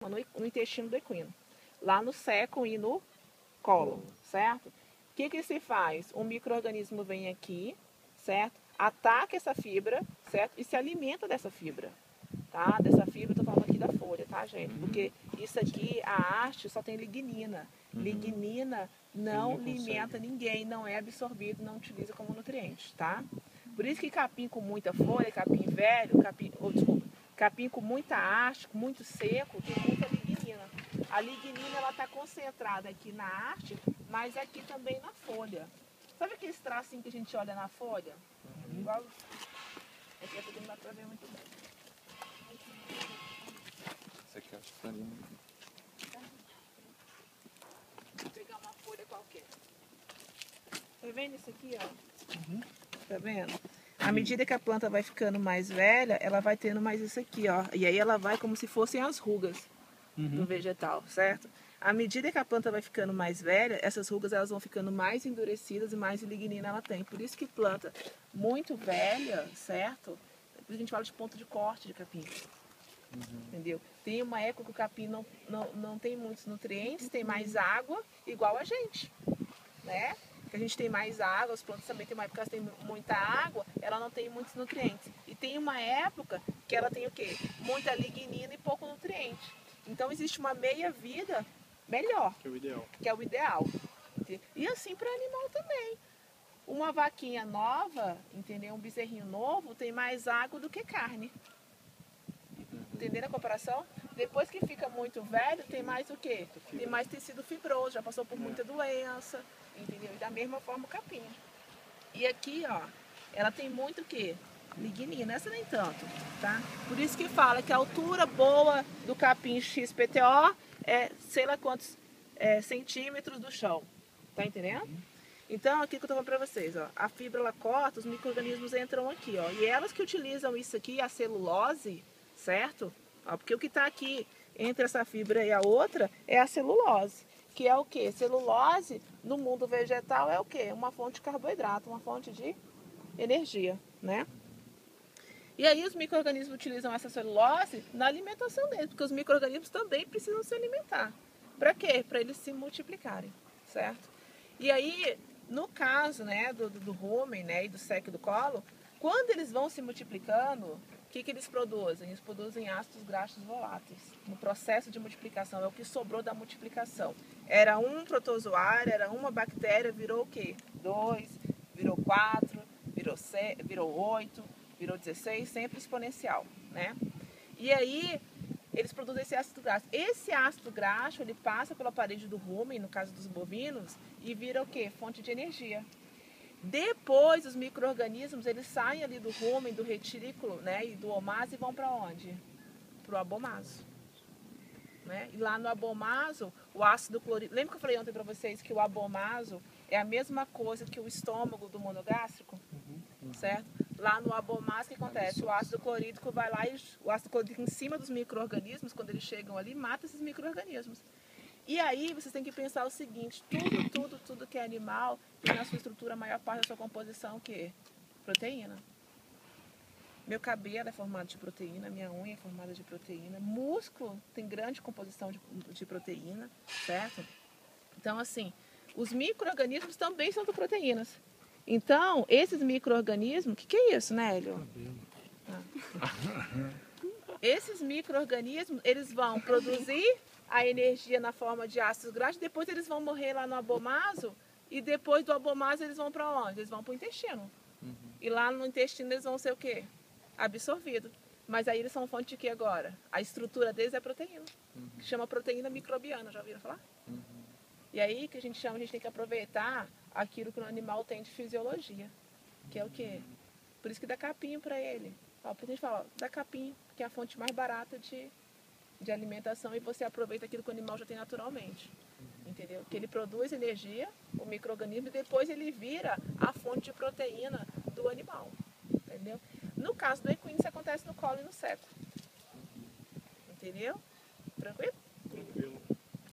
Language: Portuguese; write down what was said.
no intestino do equino. Lá no seco e no colo, certo? O que se faz? Um micro-organismo vem aqui, certo? Ataca essa fibra, certo? E se alimenta dessa fibra, tá? Dessa fibra, eu tô falando aqui da folha, tá, gente? Porque isso aqui, a haste, só tem lignina. Lignina não alimenta ninguém, não é absorvido, não utiliza como nutriente, tá? Por isso que capim com muita folha, capim velho, capim com muita haste, muito seco, tem muita lignina. A lignina, ela tá concentrada aqui na haste, mas aqui também na folha. Sabe aqueles tracinhos que a gente olha na folha? Igual... Aqui não dá pra ver muito bem. Esse aqui acho que tá ali. Vou pegar uma folha qualquer. Tá vendo isso aqui, ó? Tá vendo? À medida que a planta vai ficando mais velha, ela vai tendo mais isso aqui, ó. E aí ela vai como se fossem as rugas do vegetal, certo? À medida que a planta vai ficando mais velha, essas rugas elas vão ficando mais endurecidas e mais lignina ela tem. Por isso que planta muito velha, certo? Por isso a gente fala de ponto de corte de capim. Entendeu? Tem uma época que o capim não tem muitos nutrientes, tem mais água, igual a gente, né? Que a gente tem mais água, as plantas também tem uma época que elas têm muita água, ela não tem muitos nutrientes. E tem uma época que ela tem o quê? Muita lignina e pouco nutriente. Então existe uma meia-vida melhor. Que é o ideal. Que é o ideal. E assim para animal também. Uma vaquinha nova, entendeu? Um bezerrinho novo tem mais água do que carne. Entenderam a comparação? Depois que fica muito velho, tem mais o quê? Tem mais tecido fibroso, já passou por muita doença, entendeu? E da mesma forma o capim. E aqui, ó, ela tem muito o quê? Lignina, essa nem tanto, tá? Por isso que fala que a altura boa do capim XPTO é sei lá quantos centímetros do chão. Tá entendendo? Então, aqui que eu tô falando pra vocês, ó, a fibra ela corta, os micro-organismos entram aqui, ó. E elas que utilizam isso aqui, a celulose, certo? Ó, porque o que está aqui entre essa fibra e a outra é a celulose. Que é o quê? Celulose no mundo vegetal é o quê? Uma fonte de carboidrato, uma fonte de energia, né? E aí os micro-organismos utilizam essa celulose na alimentação deles, porque os micro-organismos também precisam se alimentar. Para quê? Para eles se multiplicarem, certo? E aí, no caso, né, do rumen, né, e do seco e do colo, quando eles vão se multiplicando, o que eles produzem? Eles produzem ácidos graxos voláteis. No processo de multiplicação, é o que sobrou da multiplicação. Era um protozoário, era uma bactéria, virou o quê? 2, virou 4, virou 8, virou 16, sempre exponencial, né? E aí, eles produzem esse ácido graxo. Esse ácido graxo, ele passa pela parede do rumen, no caso dos bovinos, e vira o quê? Fonte de energia. Depois, os micro-organismos, eles saem ali do rumen, do retículo, né, e do omaso e vão para onde? Para o abomaso. Né? E lá no abomaso, o ácido clorídrico... Lembra que eu falei ontem para vocês que o abomaso é a mesma coisa que o estômago do monogástrico? Certo? Lá no abomaso, o que acontece? O ácido clorídrico vai lá e o ácido clorídrico em cima dos micro-organismos, quando eles chegam ali, mata esses micro-organismos. E aí vocês têm que pensar o seguinte, tudo que é animal tem na sua estrutura, a maior parte da sua composição o quê? Proteína. Meu cabelo é formado de proteína, minha unha é formada de proteína, músculo tem grande composição de proteína, certo? Então, assim, os micro-organismos também são de proteínas. Então, esses micro-organismos, o que é isso, Nélio? Esses micro-organismos, eles vão produzir a energia na forma de ácidos graxos, depois eles vão morrer lá no abomaso, e depois do abomaso eles vão para onde? Eles vão para o intestino. E lá no intestino eles vão ser o quê? Absorvidos. Mas aí eles são fonte de quê agora? A estrutura deles é proteína, que chama proteína microbiana, já ouviram falar? E aí que a gente tem que aproveitar aquilo que o animal tem de fisiologia, que é o quê? Por isso que dá capim para ele. Ó, por isso a gente fala, ó, dá capim, que é a fonte mais barata de alimentação, e você aproveita aquilo que o animal já tem naturalmente, entendeu? Que ele produz energia, o micro-organismo, e depois ele vira a fonte de proteína do animal, entendeu? No caso do equino, isso acontece no colo e no seco, entendeu? Tranquilo?